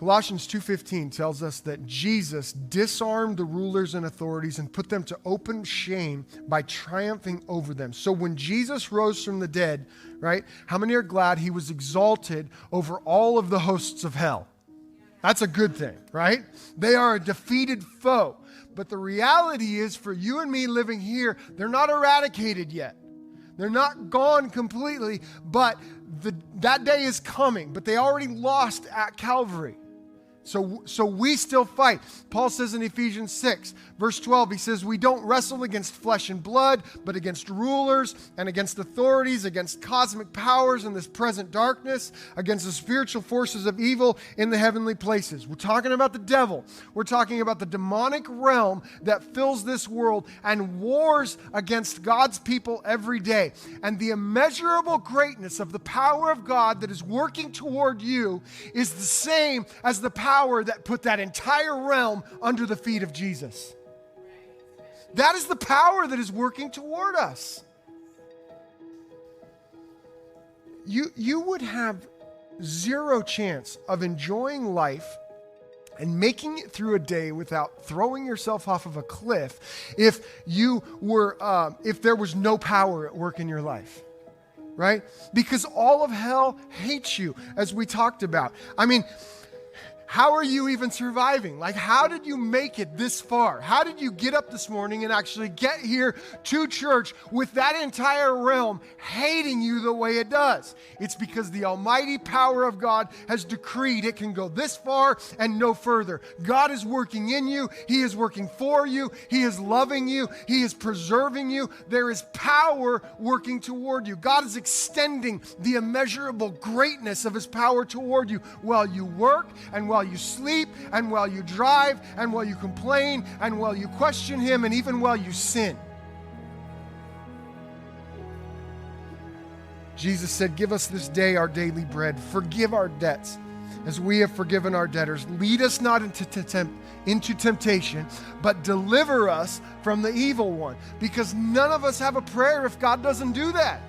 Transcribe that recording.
Colossians 2:15 tells us that Jesus disarmed the rulers and authorities and put them to open shame by triumphing over them. So when Jesus rose from the dead, right, how many are glad he was exalted over all of the hosts of hell? That's a good thing, right? They are a defeated foe. But the reality is, for you and me living here, they're not eradicated yet. They're not gone completely, but that day is coming. But they already lost at Calvary. So we still fight. Paul says in Ephesians 6, verse 12, he says, we don't wrestle against flesh and blood, but against rulers and against authorities, against cosmic powers in this present darkness, against the spiritual forces of evil in the heavenly places. We're talking about the devil. We're talking about the demonic realm that fills this world and wars against God's people every day. And the immeasurable greatness of the power of God that is working toward you is the same as the power that put that entire realm under the feet of Jesus. That is the power that is working toward us. You would have zero chance of enjoying life and making it through a day without throwing yourself off of a cliff if there was no power at work in your life. Right? Because all of hell hates you, as we talked about. I mean, how are you even surviving? Like, how did you make it this far? How did you get up this morning and actually get here to church with that entire realm hating you the way it does? It's because the almighty power of God has decreed it can go this far and no further. God is working in you. He is working for you. He is loving you. He is preserving you. There is power working toward you. God is extending the immeasurable greatness of his power toward you while you work and while you sleep and while you drive and while you complain and while you question him and even while you sin. Jesus said, give us this day our daily bread. Forgive our debts as we have forgiven our debtors. Lead us not into temptation, but deliver us from the evil one. Because none of us have a prayer if God doesn't do that.